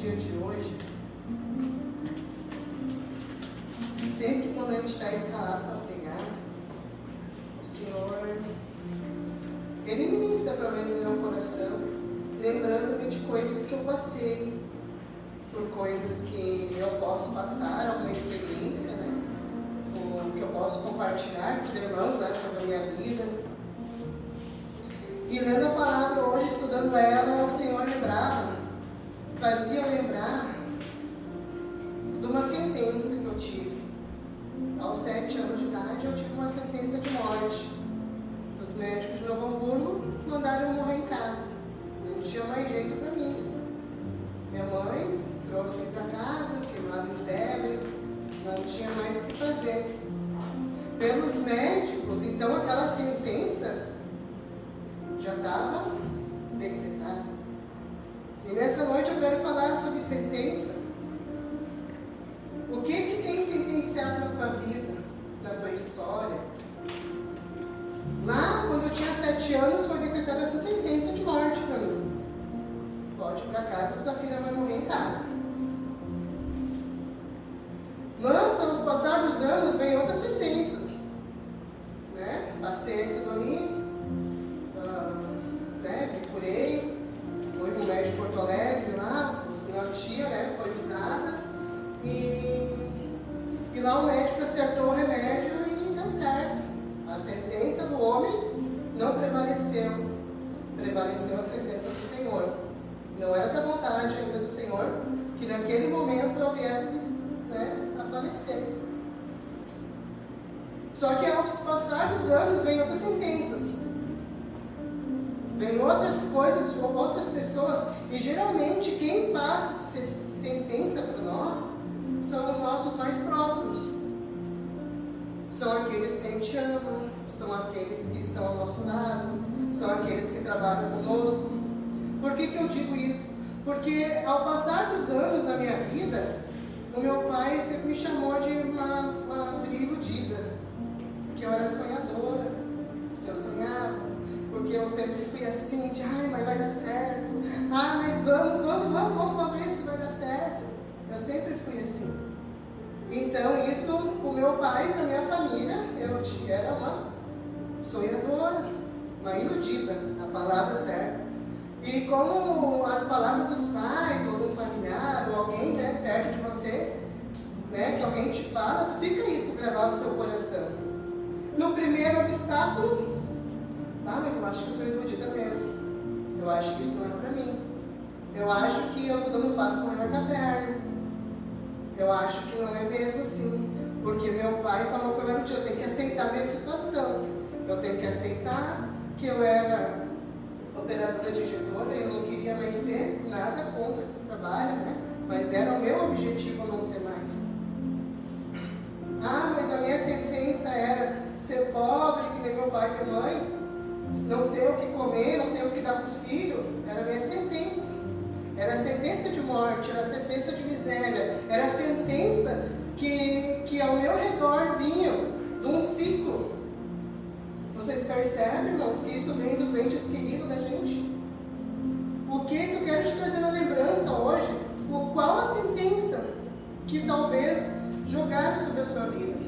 dia de hoje, sempre quando a gente está escalado para pregar, o Senhor, Ele ministra para mim no meu coração, lembrando-me de coisas que eu passei, por coisas que eu posso passar, alguma experiência, né? O que eu posso compartilhar com os irmãos, né, sobre a minha vida. E lendo a palavra hoje, estudando ela, o Senhor fazia eu lembrar de uma sentença que eu tive. Aos 7 anos de idade, eu tive uma sentença de morte. Os médicos de Novo Hamburgo mandaram eu morrer em casa. Não tinha mais jeito para mim. Minha mãe trouxe-me para casa, queimado em febre, não tinha mais o que fazer. Pelos médicos, então aquela sentença já estava decretada. E nessa noite eu quero falar sobre sentença. O que tem sentenciado na tua vida, na tua história? Lá, quando eu tinha 7 anos, foi decretada essa sentença de morte para mim. Pode ir para casa, porque tua filha vai morrer em casa. Mas, aos passar dos anos, vem outras sentenças. Né? Passei aquilo ali, me curei, fui no médico de Porto Alegre lá, minha tia, né, foi usada, e lá o médico acertou o remédio e deu certo. A sentença do homem não prevaleceu, prevaleceu a sentença do Senhor. Não era da vontade ainda do Senhor que naquele momento eu viesse, né, a falecer. Só que ao passar dos anos vem outras sentenças, vem outras coisas de outras pessoas, e geralmente quem passa essa sentença para nós são os nossos mais próximos, são aqueles que a gente ama, são aqueles que estão ao nosso lado, são aqueles que trabalham conosco. Por que eu digo isso? Porque ao passar dos anos na minha vida, o meu pai sempre me chamou de uma guria iludida, porque eu era sonhadora, porque eu sonhava, porque eu sempre fui assim, de mas vai dar certo, mas vamos ver se vai dar certo. Eu sempre fui assim. Então isso, o meu pai, para minha família, eu era uma sonhadora, uma iludida, a palavra certa. E como as palavras dos pais, ou de um familiar, ou alguém, né, perto de você, né, que alguém te fala, fica isso gravado no teu coração. No primeiro obstáculo, mas eu acho que eu sou iludida mesmo. Eu acho que isso não é para mim. Eu acho que eu estou dando um passo maior que a perna. Eu acho que não é mesmo assim. Porque meu pai falou que eu era eu tenho que aceitar a minha situação. Eu tenho que aceitar que eu era operadora de injetora, eu não queria mais ser, nada contra quem trabalha, né? Mas era o meu objetivo não ser mais. Mas a minha sentença era ser pobre, que nem meu pai e minha mãe, não ter o que comer, não ter o que dar para os filhos. Era a minha sentença. Era a sentença de morte, era a sentença de miséria, era a sentença que ao meu redor vinha de um ciclo. Vocês percebem, irmãos, que isso vem dos entes queridos da gente? O que eu quero te trazer na lembrança hoje? Qual a sentença que talvez jogaram sobre a sua vida?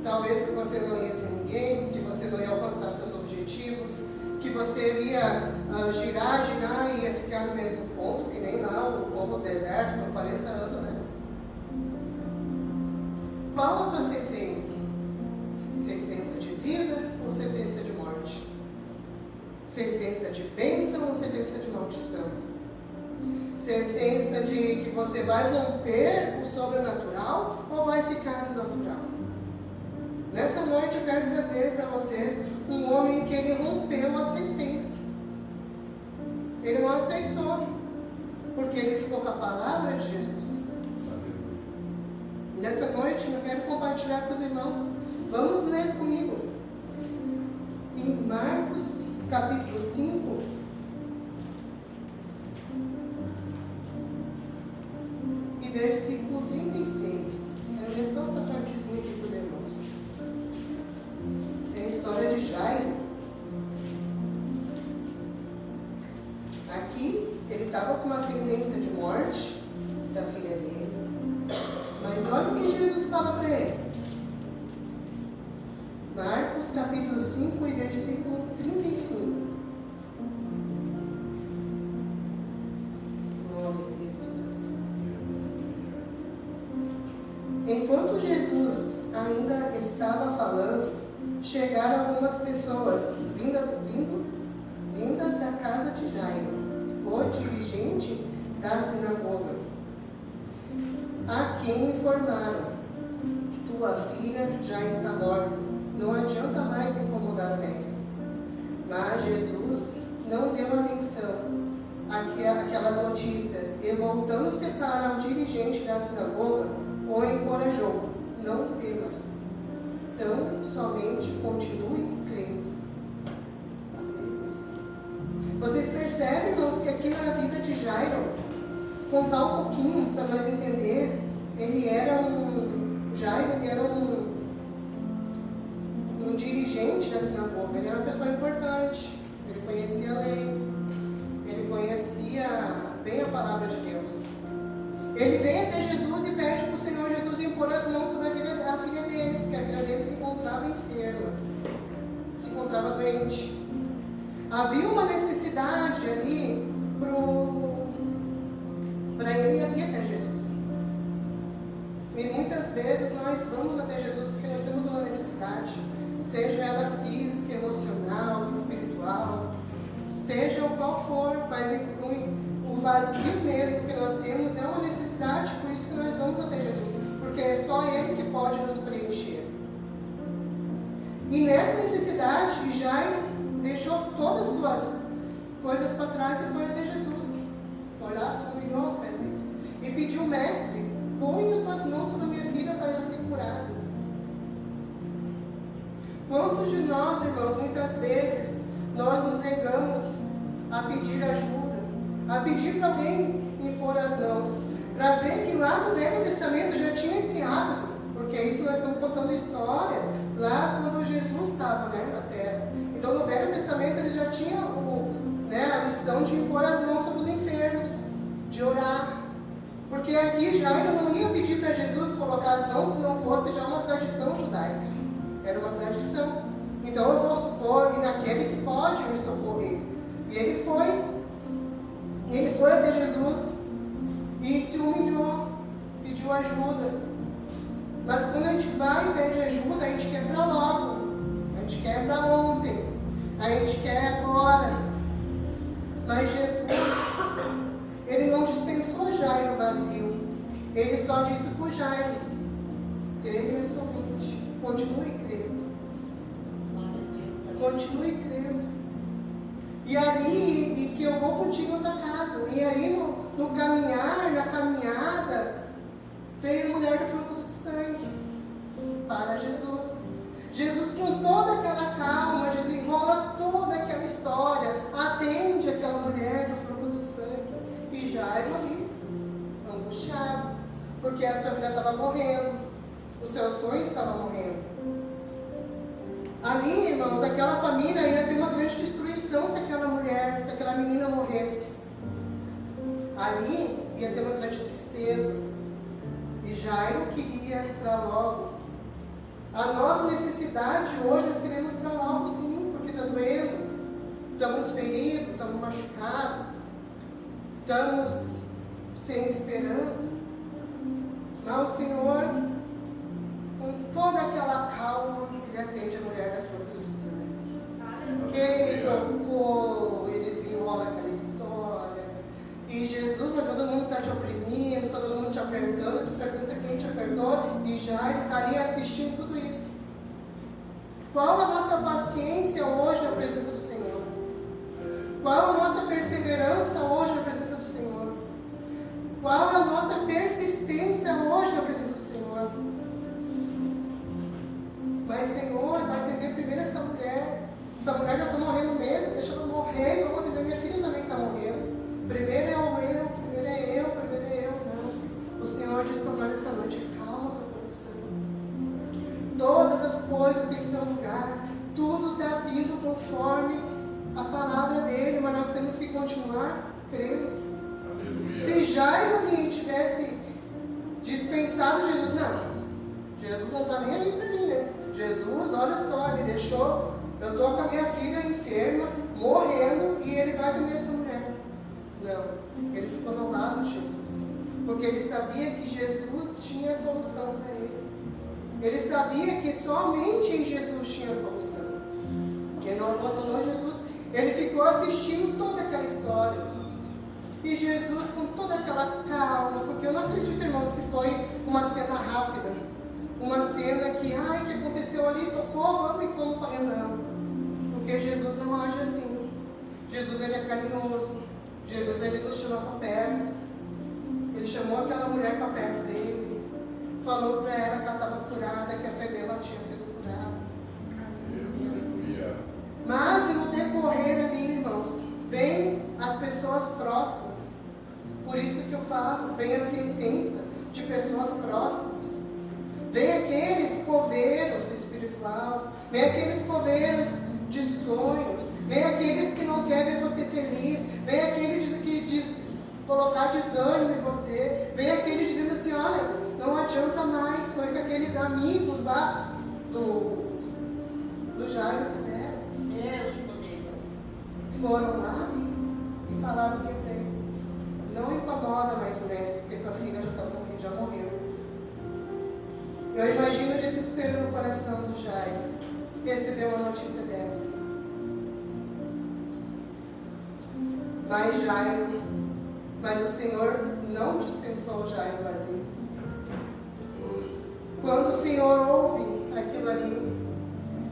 Talvez que você não ia ser ninguém, que você não ia alcançar seus objetivos, que você ia girar e ia ficar no mesmo ponto, que nem lá o povo do deserto, por 40 anos, né? Qual a tua sentença? Sentença de vida ou sentença de morte? Sentença de bênção ou sentença de maldição? Sentença de que você vai romper o sobrenatural ou vai ficar no natural? Nessa noite eu quero trazer para vocês um homem que ele rompeu a sentença. Ele não aceitou, porque ele ficou com a palavra de Jesus. Nessa noite eu quero compartilhar com os irmãos. Vamos ler comigo. Em Marcos, capítulo 5, e versículo 36. Quero ler só essa partezinha aqui para os irmãos. É a história de Jairo. Aqui, ele estava com uma sentença sentença de morte da filha dele. Mas olha o que Jesus fala para ele. Marcos capítulo 5 e versículo 35. Glória a Deus. Enquanto Jesus ainda estava falando, chegaram algumas pessoas vindas da casa de Jairo, o dirigente da sinagoga, a quem informaram: tua filha já está morta, não adianta mais incomodar o mestre. Mas Jesus não deu atenção àquelas notícias e, voltando-se para o dirigente da sinagoga, o encorajou: não temas, tão somente continue crendo. Vocês percebem, irmãos, que aqui na vida de Jairo, contar um pouquinho para nós entender, Jairo era um dirigente da sinagoga, ele era uma pessoa importante, ele conhecia a lei, ele conhecia bem a palavra de Deus. Ele vem até Jesus e pede para o Senhor Jesus impor as mãos sobre a filha dele, porque a filha dele se encontrava enferma, se encontrava doente. Havia uma necessidade ali para ele ir até Jesus. E muitas vezes nós vamos até Jesus porque nós temos uma necessidade, seja ela física, emocional, espiritual, seja o qual for, mas o vazio mesmo que nós temos é uma necessidade, por isso que nós vamos até Jesus, porque é só Ele que pode nos preencher. E nessa necessidade, Jairo deixou todas as suas coisas para trás e foi até Jesus. Foi lá, se humilhou aos pés deles e pediu: mestre, põe as tuas mãos sobre a minha filha para ela ser curada. Quantos de nós, irmãos, muitas vezes nós nos negamos a pedir ajuda, a pedir para alguém impor as mãos, para ver que lá no Velho Testamento já tinha esse hábito, porque isso nós estamos contando história lá quando Jesus estava, na terra. Então no Velho Testamento eles já tinham a missão de impor as mãos sobre os enfermos, de orar. Porque aqui Jairo não ia pedir para Jesus colocar as mãos se não fosse já uma tradição judaica. Era uma tradição. Então eu vou supor, e naquele que pode me socorrer. E ele foi até Jesus e se humilhou, pediu ajuda. Mas quando a gente vai e pede ajuda, a gente quer para logo, a gente quer para ontem, a gente quer agora. Mas Jesus, Ele não dispensou Jairo vazio. Ele só disse para o Jairo: creia somente, continue crendo. Continue crendo. E ali, que eu vou contigo na tua casa. E aí no caminhar, na caminhada, veio a mulher do fluxo de sangue para Jesus. Jesus, com toda aquela calma, desenrola toda aquela história, atende aquela mulher do fluxo de sangue. E Jairo ali, angustiado, porque a sua filha estava morrendo, o seu sonho estava morrendo. Ali, irmãos, aquela família ia ter uma grande destruição se aquela menina morresse. Ali ia ter uma grande tristeza. E Jairo queria para logo. A nossa necessidade hoje, nós queremos para logo, sim, porque está doendo, estamos feridos, estamos machucados, estamos sem esperança. Mas o Senhor, com toda aquela calma, Ele atende a mulher da flor do sangue. Quem me tocou, Ele desenrola aquela história. E Jesus, mas todo mundo está te oprimindo, todo mundo te apertando, tu pergunta quem te apertou, e Jairo está ali assistindo tudo isso. Qual a nossa paciência hoje na presença do Senhor? Qual a nossa perseverança hoje na presença do Senhor? Qual a nossa persistência hoje na presença do Senhor? Mas, Senhor, vai atender primeiro essa mulher. Essa mulher já está morrendo mesmo, deixa ela morrer, vamos atender minha filha também que está morrendo. Primeiro é eu. Não. O Senhor diz para nós essa noite: calma o teu coração. Todas as coisas têm seu lugar. Tudo está vindo conforme a palavra dele, mas nós temos que continuar crendo. tivesse dispensado Jesus. Não, Jesus não está nem aí para mim, né? Jesus, olha só, ele deixou, eu estou com a minha filha enferma, morrendo, e ele vai atender essa mulher. Não, ele ficou ao lado de Jesus, porque ele sabia que Jesus tinha a solução para ele. Ele sabia que somente em Jesus tinha a solução. Ele não abandonou Jesus, ele ficou assistindo toda aquela história. E Jesus, com toda aquela calma, porque eu não acredito, irmãos, que foi uma cena rápida, uma cena que aconteceu ali, tocou, vamos e como para não. Porque Jesus não age assim. Jesus, ele é carinhoso. Jesus, ele nos chama para perto. Ele chamou aquela mulher para perto dele, falou para ela que ela estava curada, que a fé dela tinha sido curada. Mas no decorrer ali, irmãos, vem as pessoas próximas. Por isso que eu falo, vem a sentença de pessoas próximas. Vem aqueles coveiros espiritual, vem aqueles coveiros de sonhos, vem aqueles que não querem você feliz, vem aquele que diz colocar desânimo em você, vem aquele dizendo assim, olha, não adianta mais, foi o que aqueles amigos lá do Jairo fizeram. Foram lá e falaram o que para ele? Não incomoda mais o mestre, porque tua filha já morreu. Eu imagino o desespero no coração do Jairo receber uma notícia dessa. Mas o Senhor não dispensou o Jairo vazio. Quando o Senhor ouve aquilo ali,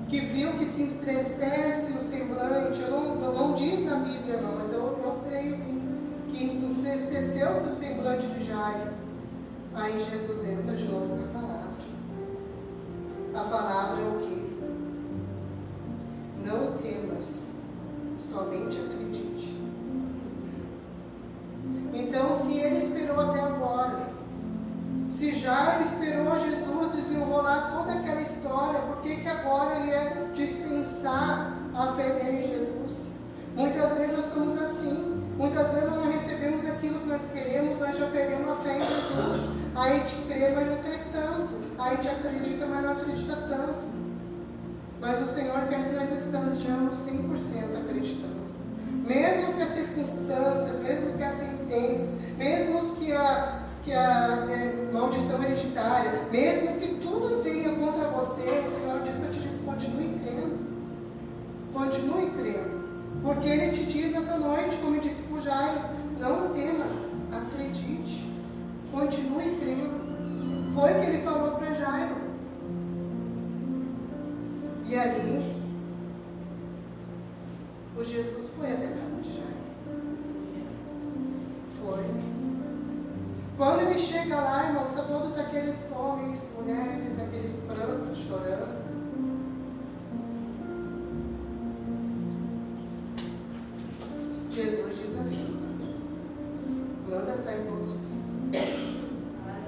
que viu que se entristece no semblante, não diz na Bíblia, irmão, mas eu creio que entristeceu o seu semblante de Jairo. Aí Jesus entra de novo com a palavra. A palavra é o quê? Não temas, somente acredite. Então, se ele esperou até agora, se Jairo esperou Jesus desenrolar toda aquela história, por que agora ele ia dispensar a fé dele em Jesus? Muitas vezes nós estamos assim. Muitas vezes nós não recebemos aquilo que nós queremos, nós já perdemos a fé em Jesus. Aí a gente crê, mas não crê tanto. Aí a gente acredita, mas não acredita tanto. Mas o Senhor quer que nós estejamos 100% acreditando. Mesmo que as circunstâncias, mesmo que as sentenças, mesmo que a maldição hereditária, mesmo que tudo venha contra você, o Senhor diz para ti, continue crendo. Continue crendo. Porque Ele te diz nessa noite, como eu disse para o Jairo, não temas, acredite. Continue crendo. Foi o que Ele falou para Jairo. E ali, o Jesus foi até a casa de Jairo. Foi. Quando ele chega lá, irmãos, são todos aqueles homens, mulheres, naqueles prantos, chorando. Jesus diz assim, manda sair todos.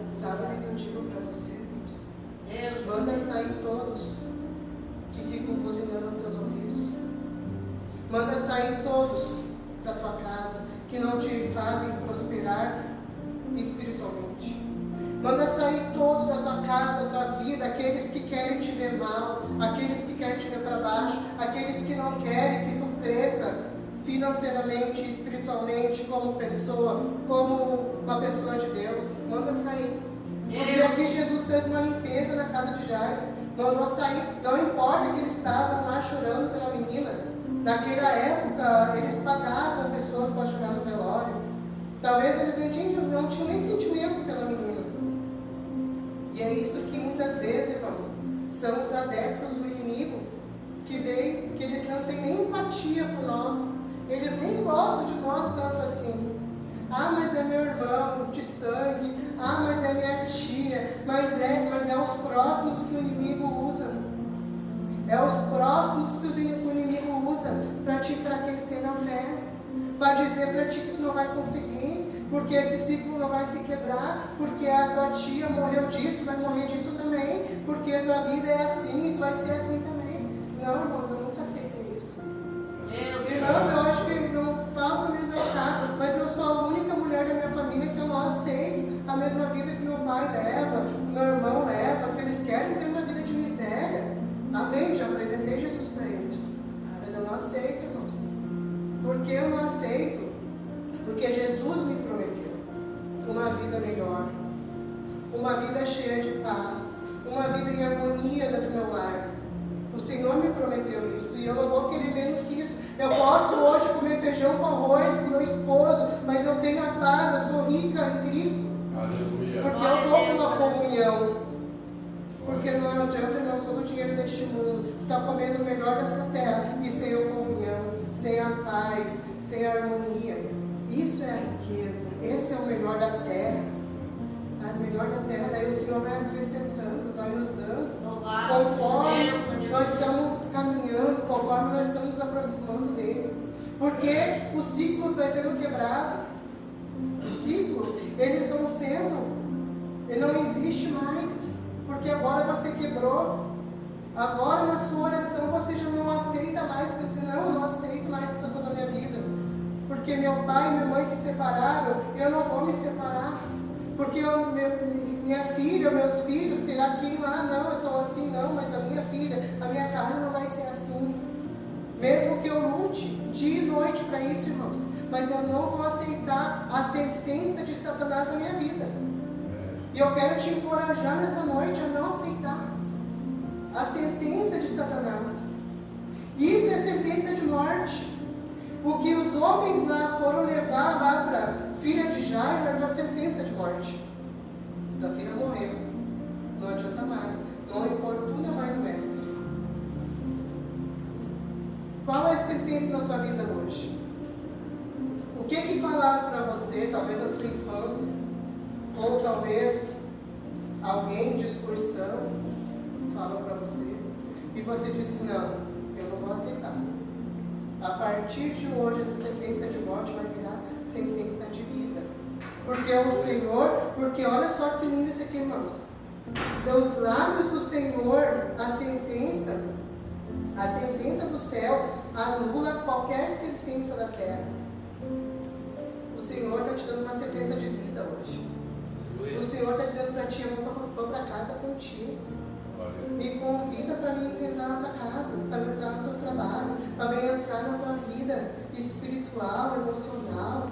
Sabe o que eu digo para você, irmãos? Manda sair todos que ficam buzinando nos teus ouvidos. Manda sair todos da tua casa que não te fazem prosperar espiritualmente. Manda sair todos da tua casa, da tua vida, aqueles que querem te ver mal, aqueles que querem te ver para baixo, aqueles que não querem que tu cresça financeiramente, espiritualmente, como pessoa, como uma pessoa de Deus. Manda sair. Porque aqui Jesus fez uma limpeza na casa de Jairo. Mandou sair. Não importa que eles estavam lá chorando pela menina. Naquela época, eles pagavam pessoas para chorar no velório. Talvez eles não tinham nem sentimento pela menina. E é isso que muitas vezes, irmãos, são os adeptos do inimigo, que eles não têm nem empatia por nós. Eles nem gostam de nós tanto assim. Ah, mas é meu irmão de sangue. Ah, mas é minha tia. Mas é os próximos que o inimigo usa. É os próximos que o inimigo usa para te enfraquecer na fé. Para dizer para ti que tu não vai conseguir. Porque esse ciclo não vai se quebrar. Porque a tua tia morreu disso, tu vai morrer disso também. Porque a tua vida é assim e tu vai ser assim também. Não, irmãos, eu nunca aceitei isso. Irmãos, eu acho que não falo para me exaltar, mas eu sou a única mulher da minha família que eu não aceito a mesma vida que meu pai leva, meu irmão leva, se eles querem ter uma vida de miséria, amém, já apresentei Jesus para eles, mas eu não aceito, irmãos. Por que eu não aceito? Porque Jesus me prometeu uma vida melhor, uma vida cheia de paz, uma vida em harmonia dentro do meu lar. O Senhor me prometeu isso e eu não vou querer menos que isso. Eu posso hoje comer feijão com arroz com meu esposo, mas eu tenho a paz, eu sou rica em Cristo. Aleluia. Porque eu estou com uma comunhão. Porque não adianta, irmãos, todo o dinheiro deste mundo estar comendo o melhor dessa terra e sem a comunhão, sem a paz, sem a harmonia. Isso é a riqueza, esse é o melhor da terra. Mas melhor da terra, daí o Senhor vai acrescentando, vai nos dando, conforme nós estamos caminhando, conforme nós estamos nos aproximando dele. Porque os ciclos vão sendo quebrados. Os ciclos, eles vão sendo, ele não existe mais, porque agora você quebrou. Agora na sua oração você já não aceita mais, você diz, não, eu não aceito mais a situação da minha vida. Porque meu pai e minha mãe se separaram, eu não vou me separar. Porque minha filha, meus filhos, será que não, são assim, não, mas a minha filha, a minha casa não vai ser assim. Mesmo que eu lute dia e noite para isso, irmãos, mas eu não vou aceitar a sentença de Satanás na minha vida. E eu quero te encorajar nessa noite a não aceitar a sentença de Satanás. Isso é sentença de morte. O que os homens lá foram levar lá para filha de Jairo era uma sentença de morte. Tua filha morreu, não adianta mais, não importuna mais o mestre. Qual é a sentença na tua vida hoje? O que falaram para você, talvez na sua infância, ou talvez alguém de excursão falou para você, e você disse, não, eu não vou aceitar. A partir de hoje, essa sentença de morte vai virar sentença de vida. Porque o Senhor, porque olha só que lindo isso aqui, irmãos. Dos lábios do Senhor, a sentença do céu anula qualquer sentença da terra. O Senhor está te dando uma sentença de vida hoje. O Senhor está dizendo para ti, eu vou para casa contigo. Me convida para mim entrar na tua casa, para mim entrar no teu trabalho, para mim entrar na tua vida espiritual, emocional.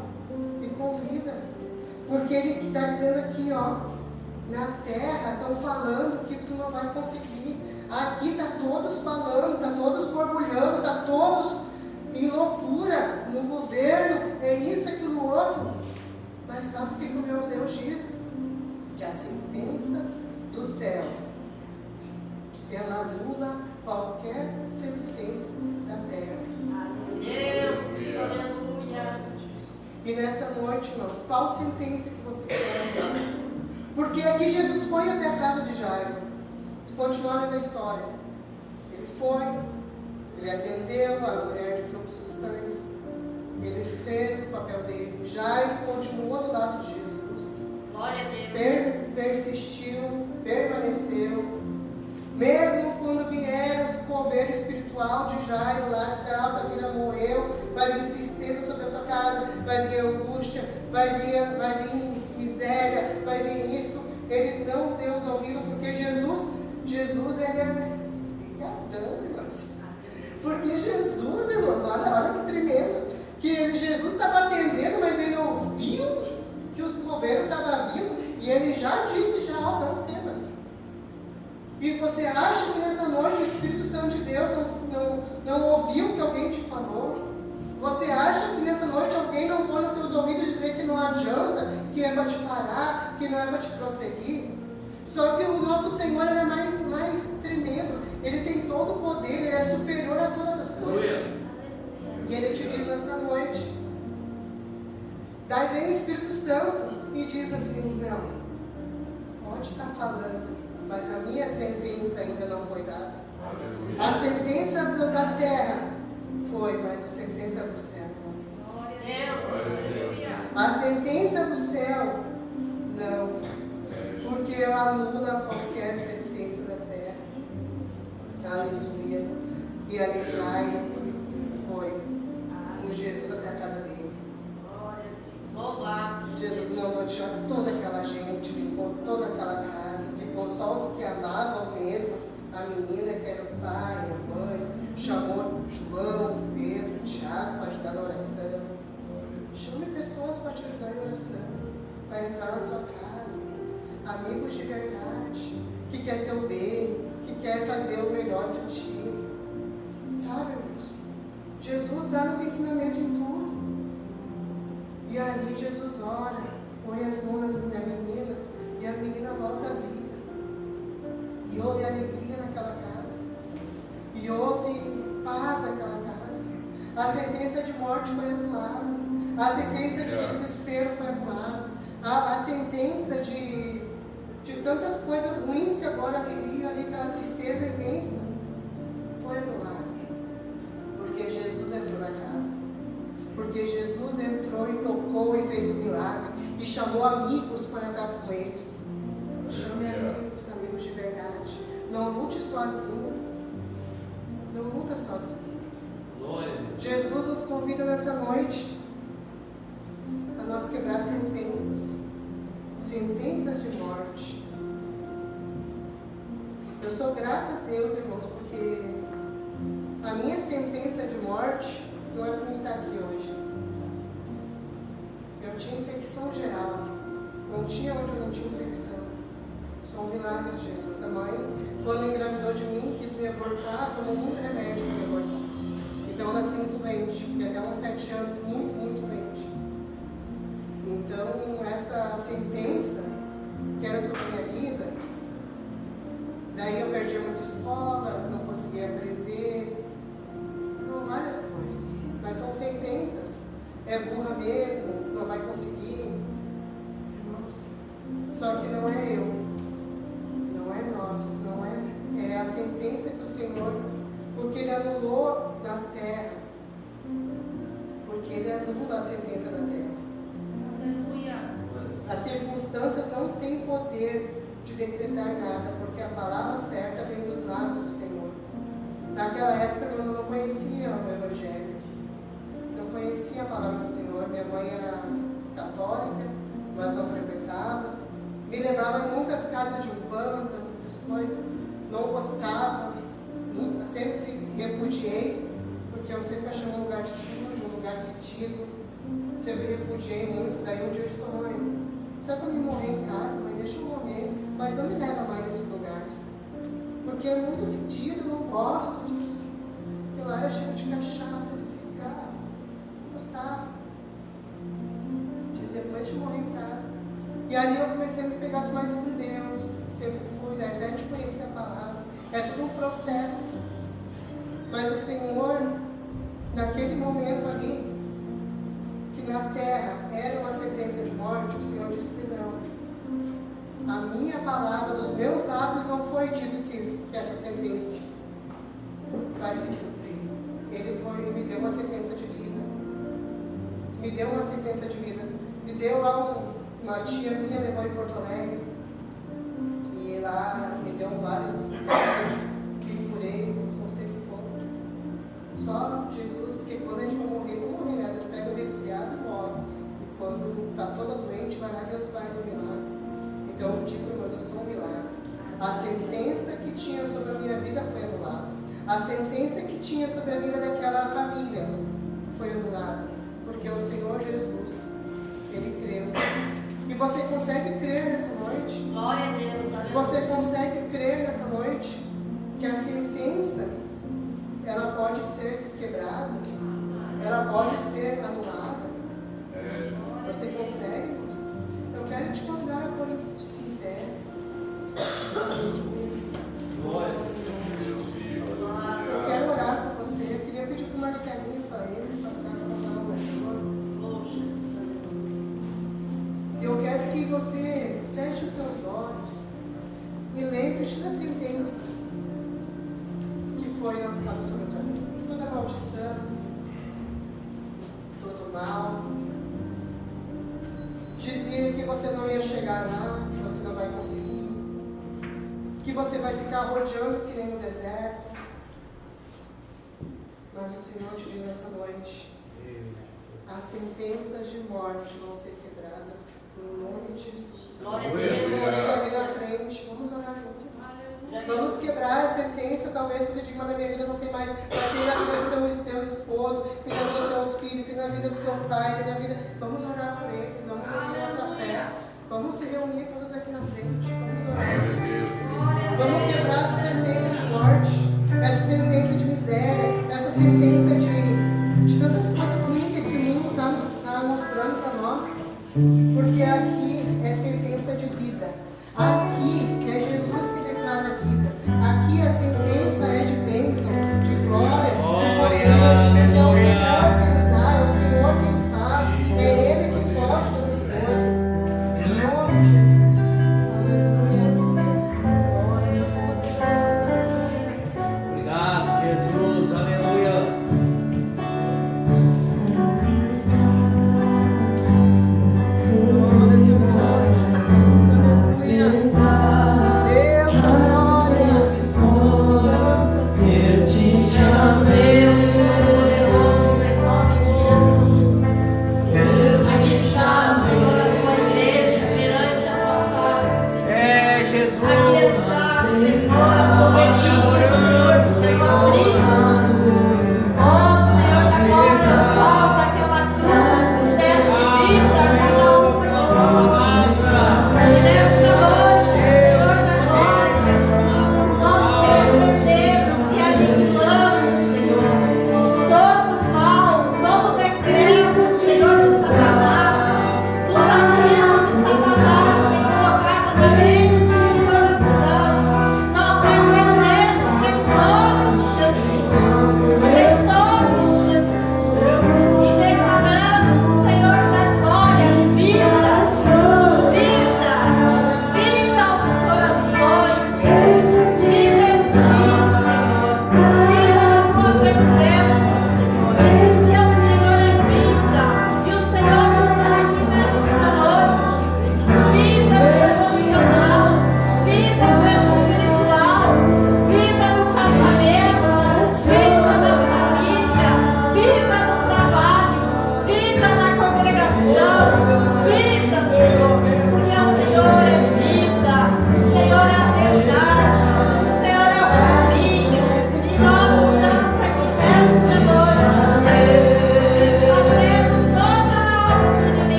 Me convida. Porque Ele está dizendo aqui, ó, na terra estão falando que tu não vai conseguir. Aqui está todos falando, está todos borbulhando, está todos em loucura no governo, é isso, aquilo, outro. Mas sabe o que o meu Deus diz? Que a sentença do céu, ela anula qualquer sentença da terra. Aleluia. E nessa noite, irmãos, qual sentença que você quer anular? Porque aqui Jesus foi até a casa de Jairo. Continuando na história, ele foi, ele atendeu a mulher de fluxo de sangue, ele fez o papel dele. Jairo continuou do lado de Jesus. Glória a Deus. Persistiu, permaneceu. Mesmo quando vieram o coveiro espiritual de Jairo lá, dizer, tua filha morreu, vai vir tristeza sobre a tua casa, vai vir angústia, vai vir miséria, vai vir isso. Ele não deu os ouvidos, porque Jesus ele é ligadão, irmãos. Porque Jesus, irmãos, olha que tremendo. Que Jesus estava atendendo, mas ele ouviu que os coveiros estavam vindo e ele já disse, não temas. E você acha que nessa noite o Espírito Santo de Deus não ouviu o que alguém te falou? Você acha que nessa noite alguém não foi nos teus ouvidos dizer que não adianta, que é para te parar, que não é para te prosseguir? Só que o nosso Senhor ele é mais tremendo. Ele tem todo o poder, ele é superior a todas as coisas. E ele te diz nessa noite. Daí vem o Espírito Santo e diz assim, não, pode estar falando, mas a minha sentença ainda não foi dada. A sentença da terra foi, mas a sentença do céu não. A sentença do céu não. Porque ela anula qualquer sentença da terra. Aleluia. E ali Jairo foi com Jesus até a casa dele. Jesus mandou tirou toda aquela gente, limpou toda aquela casa, ficou só os que amavam mesmo, a menina que era o pai, a mãe, chamou João, Pedro, Tiago para ajudar na oração. Chame pessoas para te ajudar em oração, para entrar na tua casa, amigos de verdade, que quer teu bem, que quer fazer o melhor para ti. Sabe, irmãos? Jesus dá-nos ensinamento em tudo. E ali Jesus ora, põe as mãos na menina, e a menina volta à vida. E houve alegria naquela casa. E houve paz naquela casa. A sentença de morte foi anulada. A sentença de desespero foi anulada. A sentença de tantas coisas ruins que agora viriam ali, aquela tristeza imensa, foi anulada. Porque Jesus entrou na casa. Porque Jesus entrou e tocou e fez o milagre. E chamou amigos para andar com eles. Chame amigos, amigos de verdade. Não lute sozinho. Não luta sozinho. Jesus nos convida nessa noite a nós quebrar sentenças. Sentenças de morte. Eu sou grata a Deus, irmãos, porque a minha sentença de morte não era para mim estar aqui hoje. Eu tinha infecção geral. Não tinha onde eu não tinha infecção. Só um milagre de Jesus. A mãe, quando engravidou de mim, quis me abortar, tomou muito remédio para me abortar. Então eu nasci muito doente. Fiquei até uns 7 anos muito, muito doente. Então essa sentença que era sobre a minha vida, daí eu perdi muita escola, não conseguia aprender, não, várias coisas. Mas são sentenças. É burra mesmo, não vai conseguir. Irmãos, só que não é eu, não é nós, não é. É a sentença que o Senhor, porque Ele anulou na terra, porque Ele anula a sentença da terra. As circunstâncias não têm poder de decretar nada, porque a palavra certa vem dos lábios do Senhor. Naquela época nós não conhecíamos o Evangelho, não conhecia a palavra do Senhor. Minha mãe era católica, mas não frequentava. Me levava em muitas casas de umbanda, muitas coisas, não gostava, nunca, sempre repudiei, porque eu sempre achei um lugar sujo, um lugar fedido, sempre repudiei muito. Daí um dia eu disse: mãe, se é para mim morrer em casa, mãe, deixa eu morrer, mas não me leva mais nesses lugares, porque é muito fedido, não gosto disso. Porque lá era cheio de cachaça, de cigarro, não gostava. Dizia: mãe, deixa eu morrer em casa. E ali eu comecei a me pegar mais com Deus, sempre fui, daí até de conhecer a palavra. É tudo um processo. Mas o Senhor, naquele momento ali, que na terra era uma sentença de morte, o Senhor disse que não. A minha palavra, dos meus lábios, não foi dito que essa sentença vai se cumprir. Ele me deu uma sentença de vida. Me deu uma sentença de vida. Me deu lá uma tia minha, levou em Porto Alegre. E lá me deu vários remédios. Me curei, não sei o pouco. Só Jesus, porque quando a gente vai morrer, não morrer, né? Às vezes pega o resfriado e morre. E quando está toda doente, vai lá, Deus faz um milagre. Então eu digo, irmãos, eu sou um milagre. A sentença que tinha sobre a minha vida foi anulada. A sentença que tinha sobre a vida daquela família foi anulada. Porque o Senhor Jesus, Ele creu. E você consegue crer nessa noite? Glória a Deus. Aleluia. Você consegue crer nessa noite que a sentença, ela pode ser quebrada, ela pode ser anulada? Você consegue, irmãos? Eu quero te convidar a pôr em pé. Glória a Jesus. Eu quero orar por você. Eu queria pedir para o Marcelinho, para ele, passar para falar o louvor. Eu quero que você feche os seus olhos e lembre-te das sentenças que foi lançado sobre a tua vida. Toda maldição, todo mal, dizia que você não ia chegar lá, que você não vai conseguir, que você vai ficar rodeando que nem no deserto. Mas o Senhor te diz nessa noite: as sentenças de morte vão ser quebradas No nome de Jesus. Glória a A Deus. gente convida aqui na frente. Vamos orar juntos. Vamos quebrar a sentença. Talvez você diga, mas na minha vida não tem mais. Vai ter na vida do teu esposo, tem na vida dos teus filhos, tem na vida do teu pai, tem na vida. Vamos orar por eles. Vamos abrir nossa fé. Vamos se reunir todos aqui na frente. Vamos orar. Vamos quebrar essa sentença de morte, essa sentença de miséria, essa sentença de tantas coisas ruins que esse mundo está mostrando para nós. Porque aqui é sentença de vida. Aqui